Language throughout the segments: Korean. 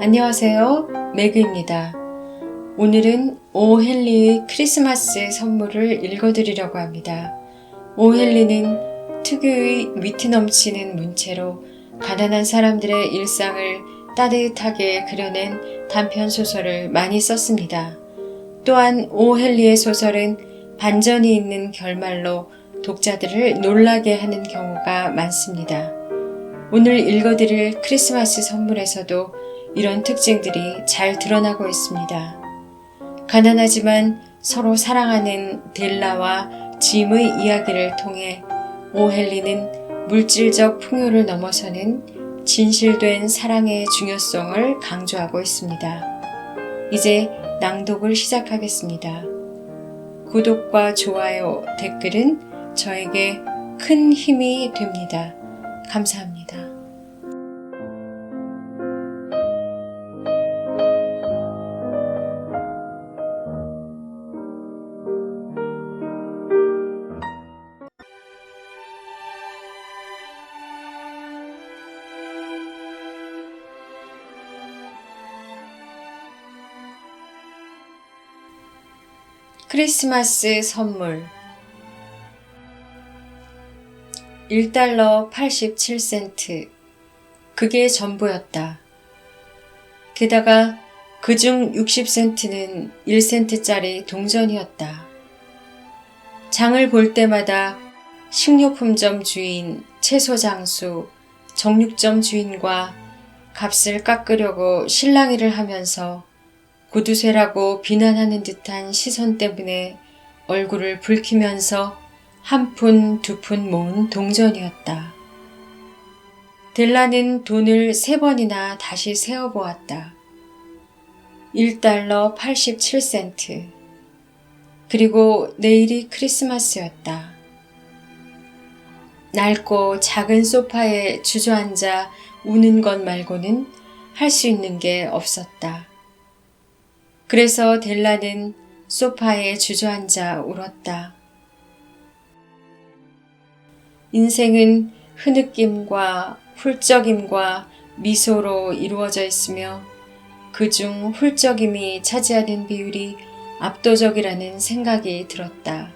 안녕하세요. 매그입니다. 오늘은 오헨리의 크리스마스 선물을 읽어드리려고 합니다. 오헨리는 특유의 위트 넘치는 문체로 가난한 사람들의 일상을 따뜻하게 그려낸 단편소설을 많이 썼습니다. 또한 오헨리의 소설은 반전이 있는 결말로 독자들을 놀라게 하는 경우가 많습니다. 오늘 읽어드릴 크리스마스 선물에서도 이런 특징들이 잘 드러나고 있습니다. 가난하지만 서로 사랑하는 델라와 짐의 이야기를 통해 오헨리는 물질적 풍요를 넘어서는 진실된 사랑의 중요성을 강조하고 있습니다. 이제 낭독을 시작하겠습니다. 구독과 좋아요, 댓글은 저에게 큰 힘이 됩니다. 감사합니다. 크리스마스 선물 1달러 87센트. 그게 전부였다. 게다가 그중 60센트는 1센트짜리 동전이었다. 장을 볼 때마다 식료품점 주인, 채소장수, 정육점 주인과 값을 깎으려고 실랑이를 하면서 구두쇠라고 비난하는 듯한 시선 때문에 얼굴을 붉히면서 한 푼, 두 푼 모은 동전이었다. 델라는 돈을 3번이나 다시 세어보았다. 1달러 87센트. 그리고 내일이 크리스마스였다. 낡고 작은 소파에 주저앉아 우는 것 말고는 할 수 있는 게 없었다. 그래서 델라는 소파에 주저앉아 울었다. 인생은 흐느낌과 훌쩍임과 미소로 이루어져 있으며 그중 훌쩍임이 차지하는 비율이 압도적이라는 생각이 들었다.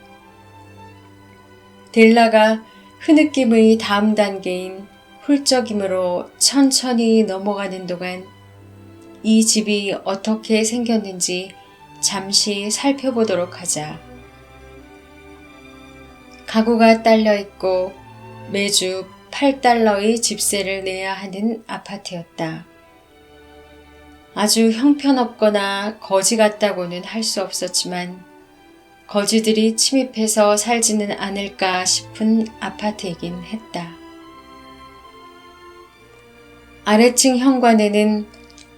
델라가 흐느낌의 다음 단계인 훌쩍임으로 천천히 넘어가는 동안 이 집이 어떻게 생겼는지 잠시 살펴보도록 하자. 가구가 딸려 있고 매주 8달러의 집세를 내야 하는 아파트였다. 아주 형편없거나 거지 같다고는 할 수 없었지만 거지들이 침입해서 살지는 않을까 싶은 아파트이긴 했다. 아래층 현관에는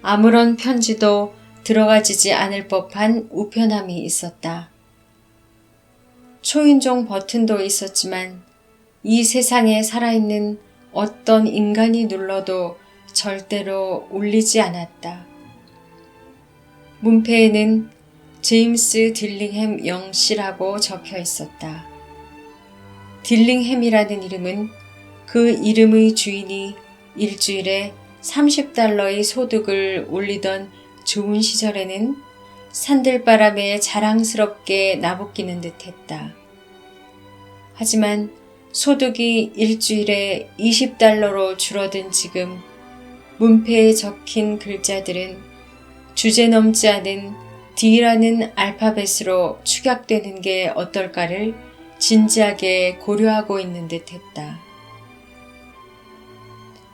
아무런 편지도 들어가지지 않을 법한 우편함이 있었다. 초인종 버튼도 있었지만 이 세상에 살아있는 어떤 인간이 눌러도 절대로 울리지 않았다. 문패에는 제임스 딜링햄 영씨라고 적혀 있었다. 딜링햄이라는 이름은 그 이름의 주인이 일주일에 30달러의 소득을 올리던 좋은 시절에는 산들바람에 자랑스럽게 나부끼는 듯했다. 하지만 소득이 일주일에 20달러로 줄어든 지금 문패에 적힌 글자들은 주제넘지 않은 D라는 알파벳으로 축약되는 게 어떨까를 진지하게 고려하고 있는 듯했다.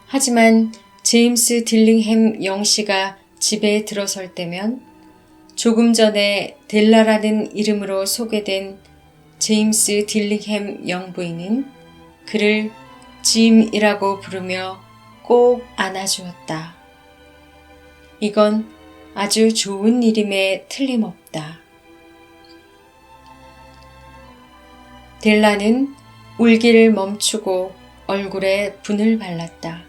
하지만 제임스 딜링햄 영씨가 집에 들어설 때면 조금 전에 델라라는 이름으로 소개된 제임스 딜링햄 영부인은 그를 짐이라고 부르며 꼭 안아주었다. 이건 아주 좋은 일임에 틀림없다. 델라는 울기를 멈추고 얼굴에 분을 발랐다.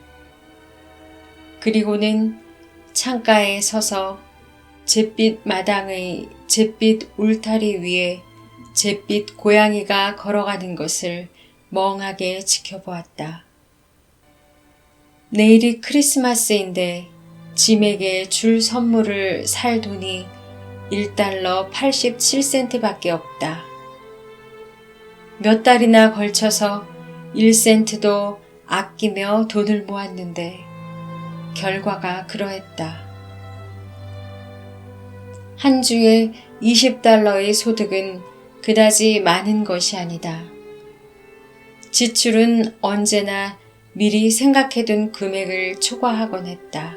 그리고는 창가에 서서 잿빛 마당의 잿빛 울타리 위에 잿빛 고양이가 걸어가는 것을 멍하게 지켜보았다. 내일이 크리스마스인데 짐에게 줄 선물을 살 돈이 1달러 87센트밖에 없다. 몇 달이나 걸쳐서 1센트도 아끼며 돈을 모았는데 결과가 그러했다. 한 주에 20달러의 소득은 그다지 많은 것이 아니다. 지출은 언제나 미리 생각해둔 금액을 초과하곤 했다.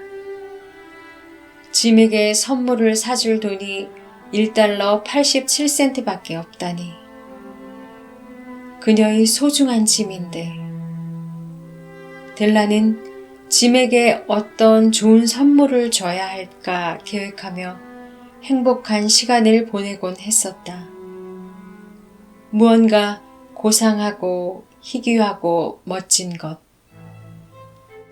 짐에게 선물을 사줄 돈이 1달러 87센트밖에 없다니. 그녀의 소중한 짐인데. 델라는 짐에게 어떤 좋은 선물을 줘야 할까 계획하며 행복한 시간을 보내곤 했었다. 무언가 고상하고 희귀하고 멋진 것.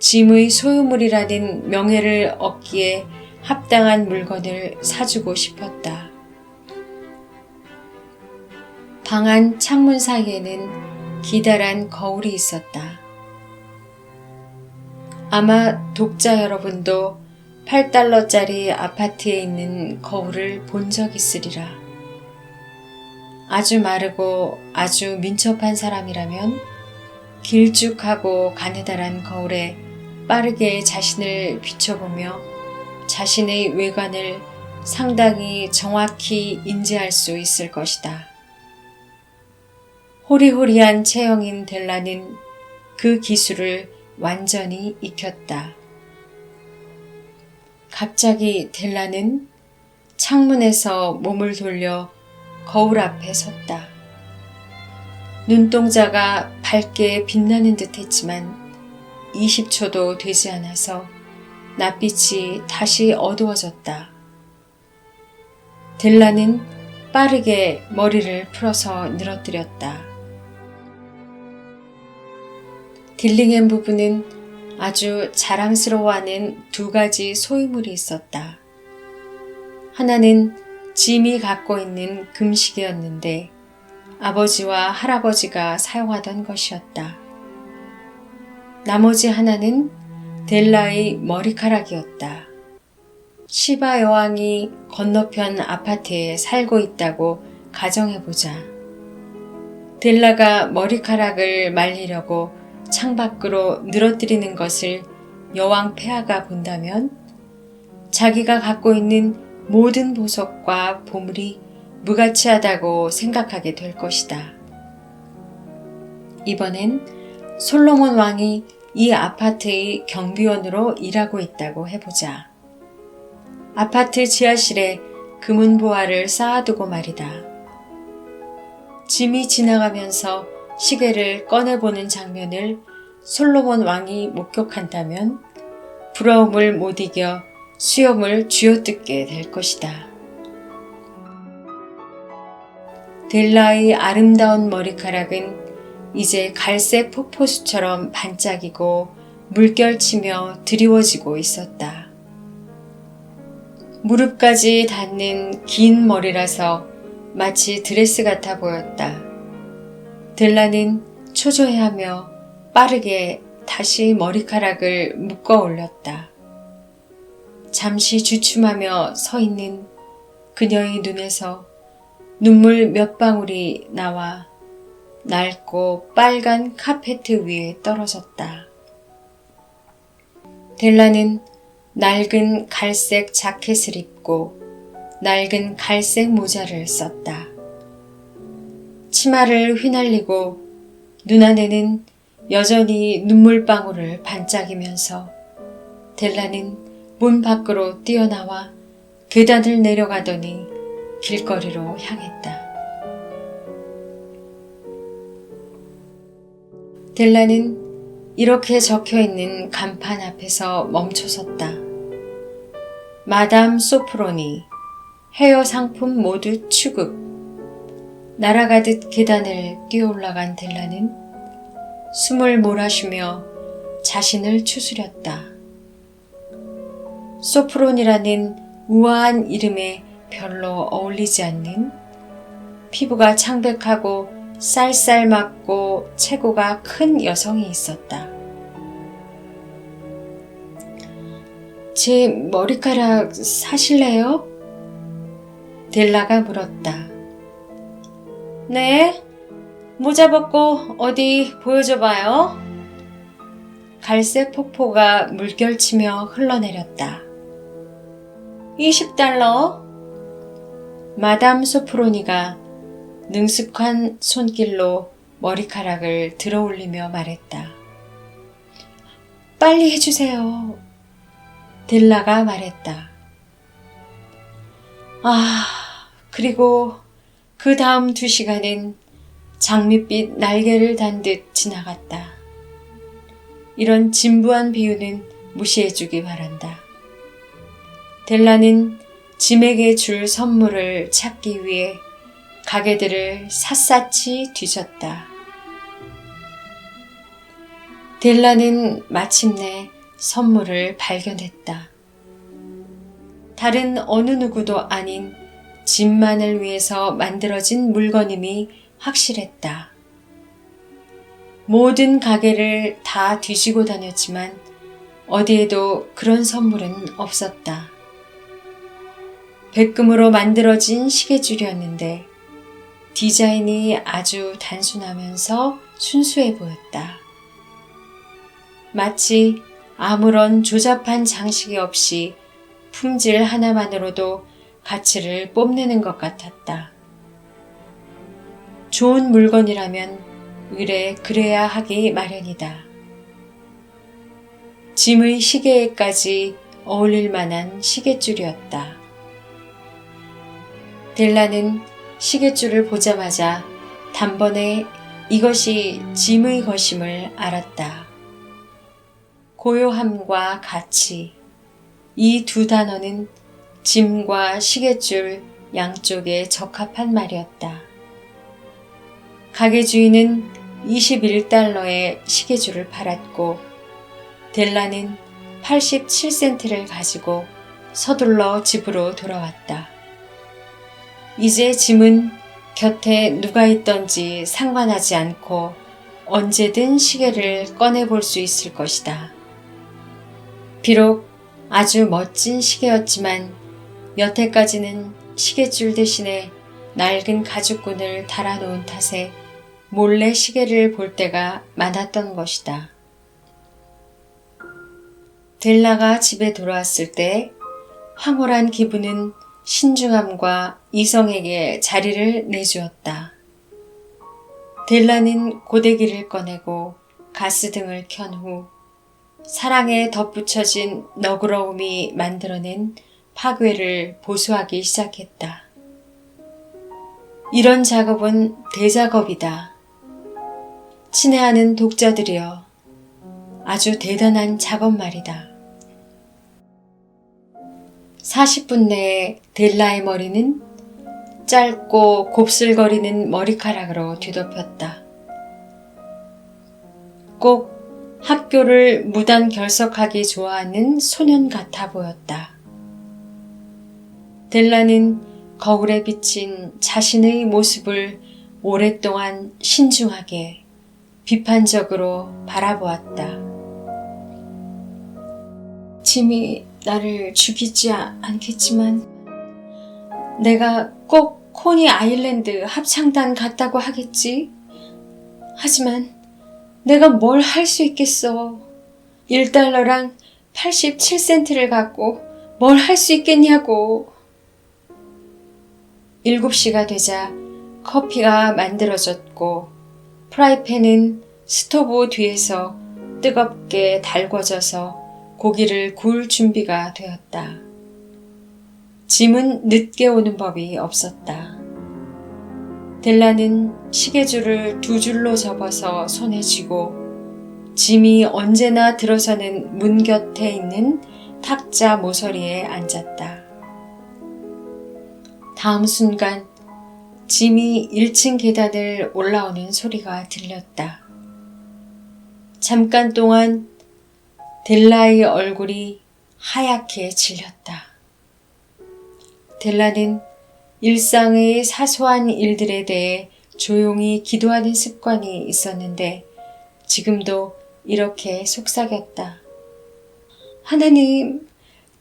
짐의 소유물이라는 명예를 얻기에 합당한 물건을 사주고 싶었다. 방 안 창문 사이에는 기다란 거울이 있었다. 아마 독자 여러분도 8달러짜리 아파트에 있는 거울을 본 적 있으리라. 아주 마르고 아주 민첩한 사람이라면 길쭉하고 가느다란 거울에 빠르게 자신을 비춰보며 자신의 외관을 상당히 정확히 인지할 수 있을 것이다. 호리호리한 체형인 델라는 그 기술을 완전히 익혔다. 갑자기 델라는 창문에서 몸을 돌려 거울 앞에 섰다. 눈동자가 밝게 빛나는 듯 했지만 20초도 되지 않아서 낯빛이 다시 어두워졌다. 델라는 빠르게 머리를 풀어서 늘어뜨렸다. 딜링햄 부부는 아주 자랑스러워하는 두 가지 소유물이 있었다. 하나는 짐이 갖고 있는 금시계였는데 아버지와 할아버지가 사용하던 것이었다. 나머지 하나는 델라의 머리카락이었다. 시바 여왕이 건너편 아파트에 살고 있다고 가정해보자. 델라가 머리카락을 말리려고 창밖으로 늘어뜨리는 것을 여왕 폐하가 본다면 자기가 갖고 있는 모든 보석과 보물이 무가치하다고 생각하게 될 것이다. 이번엔 솔로몬 왕이 이 아파트의 경비원으로 일하고 있다고 해보자. 아파트 지하실에 금은보화를 쌓아두고 말이다. 짐이 지나가면서 시계를 꺼내보는 장면을 솔로몬 왕이 목격한다면 부러움을 못 이겨 수염을 쥐어뜯게 될 것이다. 델라의 아름다운 머리카락은 이제 갈색 폭포수처럼 반짝이고 물결치며 드리워지고 있었다. 무릎까지 닿는 긴 머리라서 마치 드레스 같아 보였다. 델라는 초조해하며 빠르게 다시 머리카락을 묶어 올렸다. 잠시 주춤하며 서 있는 그녀의 눈에서 눈물 몇 방울이 나와 낡고 빨간 카페트 위에 떨어졌다. 델라는 낡은 갈색 자켓을 입고 낡은 갈색 모자를 썼다. 치마를 휘날리고 눈안에는 여전히 눈물방울을 반짝이면서 델라는 문 밖으로 뛰어나와 계단을 내려가더니 길거리로 향했다. 델라는 이렇게 적혀있는 간판 앞에서 멈춰섰다. 마담 소프로니, 헤어 상품 모두 취급. 날아가듯 계단을 뛰어올라간 델라는 숨을 몰아쉬며 자신을 추스렸다. 소프론이라는 우아한 이름에 별로 어울리지 않는 피부가 창백하고 쌀쌀맞고 체구가 큰 여성이 있었다. 제 머리카락 사실래요? 델라가 물었다. 네, 모자 벗고 어디 보여줘봐요. 갈색 폭포가 물결치며 흘러내렸다. 20달러. 마담 소프로니가 능숙한 손길로 머리카락을 들어올리며 말했다. 빨리 해주세요. 델라가 말했다. 그리고 그 다음 2시간은 장밋빛 날개를 단 듯 지나갔다. 이런 진부한 비유는 무시해주기 바란다. 델라는 짐에게 줄 선물을 찾기 위해 가게들을 샅샅이 뒤졌다. 델라는 마침내 선물을 발견했다. 다른 어느 누구도 아닌 짐만을 위해서 만들어진 물건임이 확실했다. 모든 가게를 다 뒤지고 다녔지만 어디에도 그런 선물은 없었다. 백금으로 만들어진 시계줄이었는데 디자인이 아주 단순하면서 순수해 보였다. 마치 아무런 조잡한 장식이 없이 품질 하나만으로도 가치를 뽐내는 것 같았다. 좋은 물건이라면 의뢰 그래야 하기 마련이다. 짐의 시계에까지 어울릴 만한 시계줄이었다. 델라는 시계줄을 보자마자 단번에 이것이 짐의 것임을 알았다. 고요함과 가치, 이 두 단어는 짐과 시계줄 양쪽에 적합한 말이었다. 가게 주인은 21달러의 시계줄을 팔았고 델라는 87센트를 가지고 서둘러 집으로 돌아왔다. 이제 짐은 곁에 누가 있던지 상관하지 않고 언제든 시계를 꺼내볼 수 있을 것이다. 비록 아주 멋진 시계였지만 여태까지는 시계줄 대신에 낡은 가죽끈을 달아놓은 탓에 몰래 시계를 볼 때가 많았던 것이다. 델라가 집에 돌아왔을 때 황홀한 기분은 신중함과 이성에게 자리를 내주었다. 델라는 고데기를 꺼내고 가스등을 켠 후 사랑에 덧붙여진 너그러움이 만들어낸 파괴를 보수하기 시작했다. 이런 작업은 대작업이다. 친애하는 독자들이여, 아주 대단한 작업 말이다. 40분 내에 델라의 머리는 짧고 곱슬거리는 머리카락으로 뒤덮였다. 꼭 학교를 무단 결석하기 좋아하는 소년 같아 보였다. 델라는 거울에 비친 자신의 모습을 오랫동안 신중하게, 비판적으로 바라보았다. 짐이 나를 죽이지 않겠지만 내가 꼭 코니 아일랜드 합창단 같다고 하겠지? 하지만 내가 뭘 할 수 있겠어. 1달러랑 87센트를 갖고 뭘 할 수 있겠냐고. 7시가 되자 커피가 만들어졌고 프라이팬은 스토브 뒤에서 뜨겁게 달궈져서 고기를 구울 준비가 되었다. 짐은 늦게 오는 법이 없었다. 델라는 시계줄을 2줄로 접어서 손에 쥐고 짐이 언제나 들어서는 문 곁에 있는 탁자 모서리에 앉았다. 다음 순간 짐이 1층 계단을 올라오는 소리가 들렸다. 잠깐 동안 델라의 얼굴이 하얗게 질렸다. 델라는 일상의 사소한 일들에 대해 조용히 기도하는 습관이 있었는데 지금도 이렇게 속삭였다. 하나님,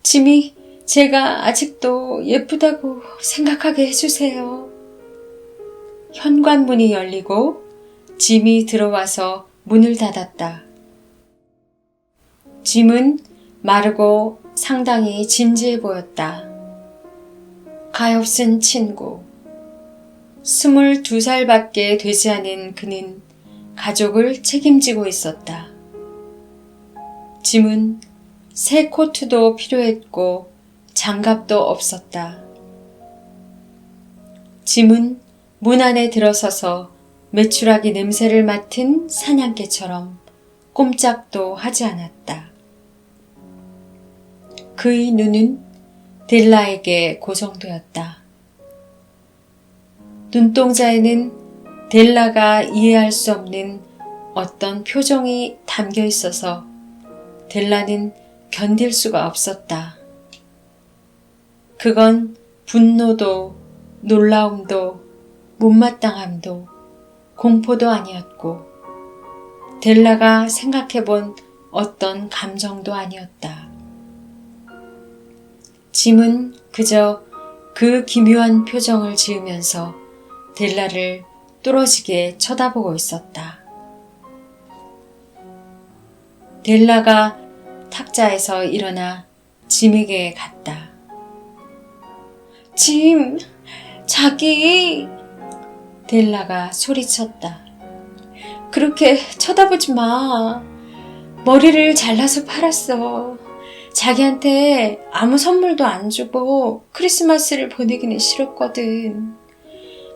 짐이 제가 아직도 예쁘다고 생각하게 해주세요. 현관문이 열리고 짐이 들어와서 문을 닫았다. 짐은 마르고 상당히 진지해 보였다. 가엾은 친구. 22살밖에 되지 않은 그는 가족을 책임지고 있었다. 짐은 새 코트도 필요했고 장갑도 없었다. 짐은 문 안에 들어서서 메추라기 냄새를 맡은 사냥개처럼 꼼짝도 하지 않았다. 그의 눈은 델라에게 고정되었다. 눈동자에는 델라가 이해할 수 없는 어떤 표정이 담겨 있어서 델라는 견딜 수가 없었다. 그건 분노도, 놀라움도, 못마땅함도, 공포도 아니었고, 델라가 생각해본 어떤 감정도 아니었다. 짐은 그저 그 기묘한 표정을 지으면서 델라를 뚫어지게 쳐다보고 있었다. 델라가 탁자에서 일어나 짐에게 갔다. 짐, 자기! 델라가 소리쳤다. 그렇게 쳐다보지 마. 머리를 잘라서 팔았어. 자기한테 아무 선물도 안 주고 크리스마스를 보내기는 싫었거든.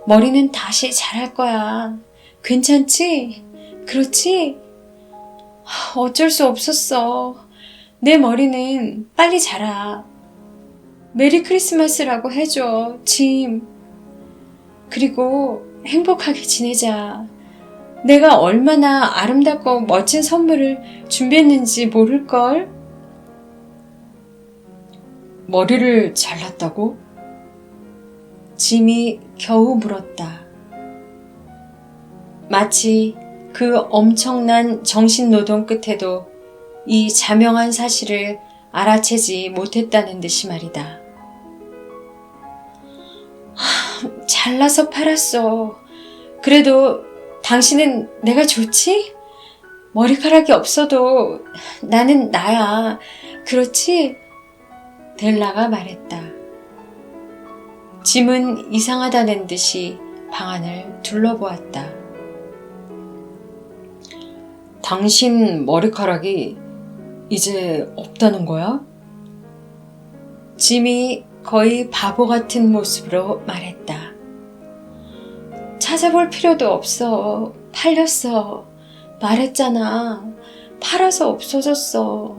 머리는 다시 자랄 거야. 괜찮지? 그렇지? 어쩔 수 없었어. 내 머리는 빨리 자라. 메리 크리스마스라고 해줘, 짐. 그리고 행복하게 지내자. 내가 얼마나 아름답고 멋진 선물을 준비했는지 모를걸? 머리를 잘랐다고? 짐이 겨우 물었다. 마치 그 엄청난 정신노동 끝에도 이 자명한 사실을 알아채지 못했다는 듯이 말이다. 잘라서 팔았어. 그래도 당신은 내가 좋지? 머리카락이 없어도 나는 나야. 그렇지? 델라가 말했다. 짐은 이상하다는 듯이 방 안을 둘러보았다. 당신 머리카락이 이제 없다는 거야? 짐이 거의 바보 같은 모습으로 말했다. 찾아볼 필요도 없어. 팔렸어. 말했잖아. 팔아서 없어졌어.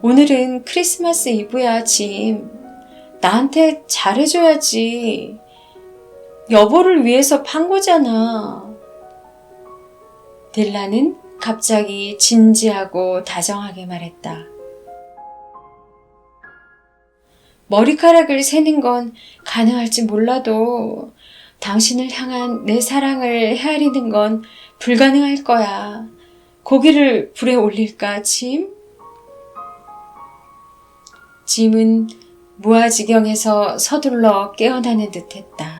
오늘은 크리스마스 이브야, 짐. 나한테 잘해줘야지. 여보를 위해서 판 거잖아. 델라는 갑자기 진지하고 다정하게 말했다. 머리카락을 세는 건 가능할지 몰라도 당신을 향한 내 사랑을 헤아리는 건 불가능할 거야. 고기를 불에 올릴까, 짐? 짐은 무아지경에서 서둘러 깨어나는 듯했다.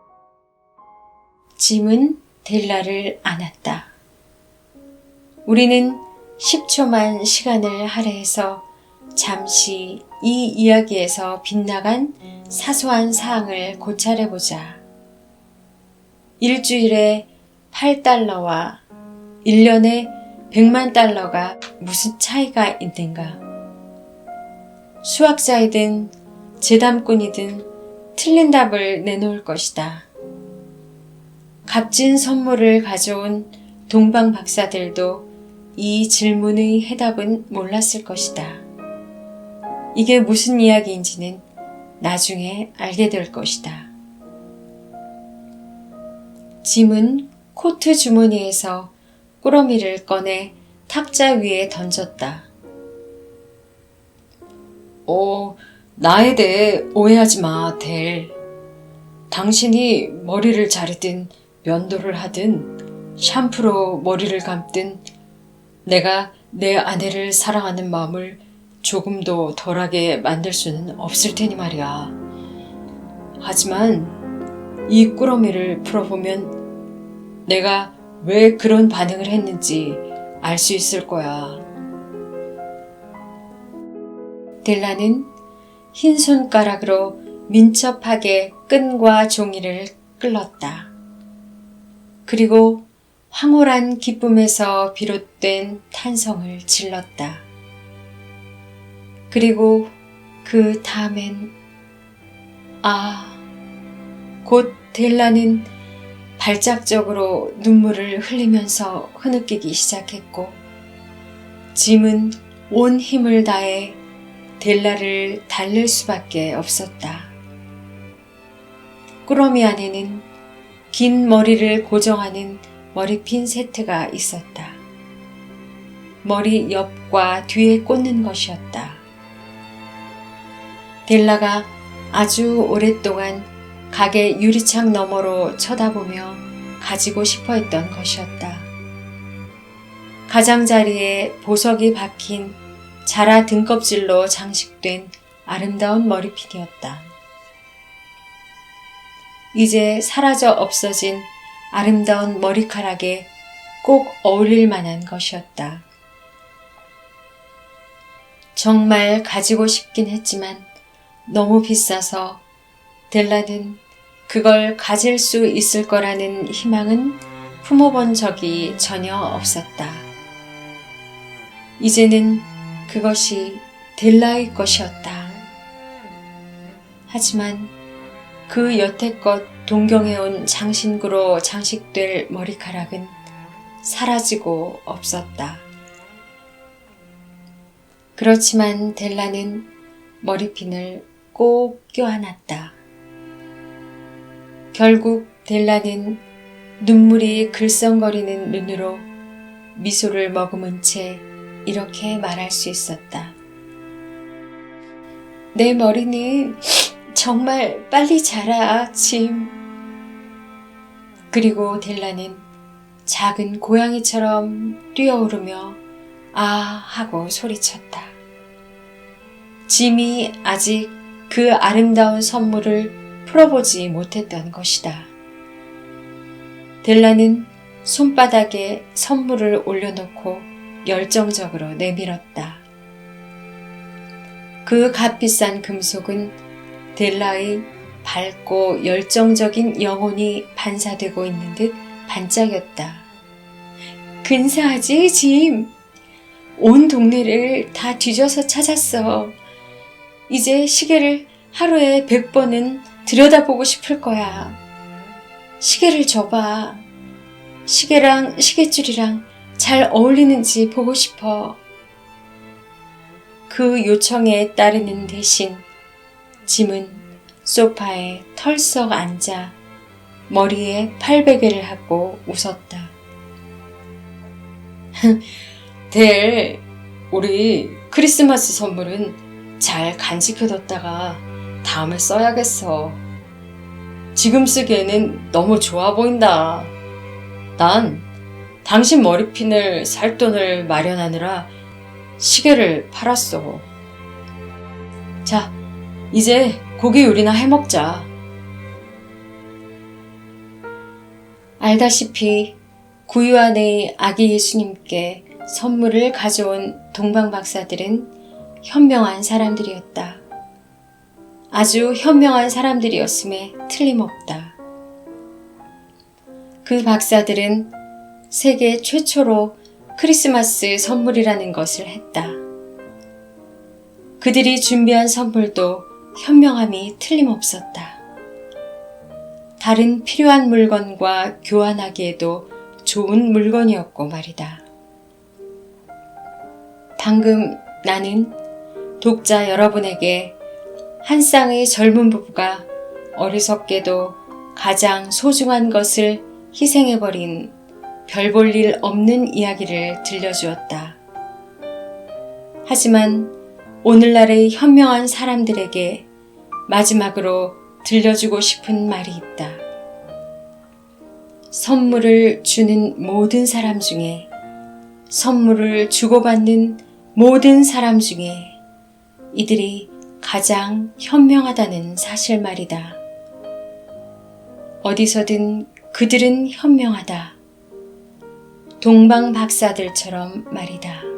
짐은 델라를 안았다. 우리는 10초만 시간을 할애해서 잠시 이 이야기에서 빗나간 사소한 사항을 고찰해보자. 일주일에 8달러와 1년에 100만 달러가 무슨 차이가 있는가? 수학자이든 재담꾼이든 틀린 답을 내놓을 것이다. 값진 선물을 가져온 동방 박사들도 이 질문의 해답은 몰랐을 것이다. 이게 무슨 이야기인지는 나중에 알게 될 것이다. 짐은 코트 주머니에서 꾸러미를 꺼내 탁자 위에 던졌다. 나에 대해 오해하지 마, 델. 당신이 머리를 자르든 면도를 하든 샴푸로 머리를 감든 내가 내 아내를 사랑하는 마음을 조금도 덜하게 만들 수는 없을 테니 말이야. 하지만 이 꾸러미를 풀어보면 내가 왜 그런 반응을 했는지 알 수 있을 거야. 델라는 흰 손가락으로 민첩하게 끈과 종이를 끌렀다. 그리고 황홀한 기쁨에서 비롯된 탄성을 질렀다. 그리고 그 다음엔 곧 델라는 발작적으로 눈물을 흘리면서 흐느끼기 시작했고 짐은 온 힘을 다해 델라를 달랠 수밖에 없었다. 꾸러미 안에는 긴 머리를 고정하는 머리핀 세트가 있었다. 머리 옆과 뒤에 꽂는 것이었다. 델라가 아주 오랫동안 가게 유리창 너머로 쳐다보며 가지고 싶어 했던 것이었다. 가장자리에 보석이 박힌 자라 등껍질로 장식된 아름다운 머리핀이었다. 이제 사라져 없어진 아름다운 머리카락에 꼭 어울릴 만한 것이었다. 정말 가지고 싶긴 했지만 너무 비싸서 델라는 그걸 가질 수 있을 거라는 희망은 품어본 적이 전혀 없었다. 이제는 그것이 델라의 것이었다. 하지만 그 여태껏 동경해온 장신구로 장식될 머리카락은 사라지고 없었다. 그렇지만 델라는 머리핀을 꼭 껴안았다. 결국 델라는 눈물이 글썽거리는 눈으로 미소를 머금은 채 이렇게 말할 수 있었다. 내 머리는 정말 빨리 자라, 짐. 그리고 델라는 작은 고양이처럼 뛰어오르며 하고 소리쳤다. 짐이 아직 그 아름다운 선물을 풀어보지 못했던 것이다. 델라는 손바닥에 선물을 올려놓고 열정적으로 내밀었다. 그 값비싼 금속은 델라의 밝고 열정적인 영혼이 반사되고 있는 듯 반짝였다. 근사하지, 짐? 온 동네를 다 뒤져서 찾았어. 이제 시계를 하루에 100번은 들여다보고 싶을 거야. 시계를 줘봐. 시계랑 시계줄이랑 잘 어울리는지 보고 싶어. 그 요청에 따르는 대신 짐은 소파에 털썩 앉아 머리에 팔베개를 하고 웃었다. 델, 우리 크리스마스 선물은 잘 간직해뒀다가 다음에 써야겠어. 지금 쓰기에는 너무 좋아 보인다. 난 당신 머리핀을 살 돈을 마련하느라 시계를 팔았어. 자, 이제 고기 요리나 해먹자. 알다시피 구유 안의 아기 예수님께 선물을 가져온 동방 박사들은 현명한 사람들이었다. 아주 현명한 사람들이었음에 틀림없다. 그 박사들은 세계 최초로 크리스마스 선물이라는 것을 했다. 그들이 준비한 선물도 현명함이 틀림없었다. 다른 필요한 물건과 교환하기에도 좋은 물건이었고 말이다. 방금 나는 독자 여러분에게 한 쌍의 젊은 부부가 어리석게도 가장 소중한 것을 희생해버린 별 볼 일 없는 이야기를 들려주었다. 하지만 오늘날의 현명한 사람들에게 마지막으로 들려주고 싶은 말이 있다. 선물을 주는 모든 사람 중에, 선물을 주고받는 모든 사람 중에 이들이 가장 현명하다는 사실 말이다. 어디서든 그들은 현명하다. 동방 박사들처럼 말이다.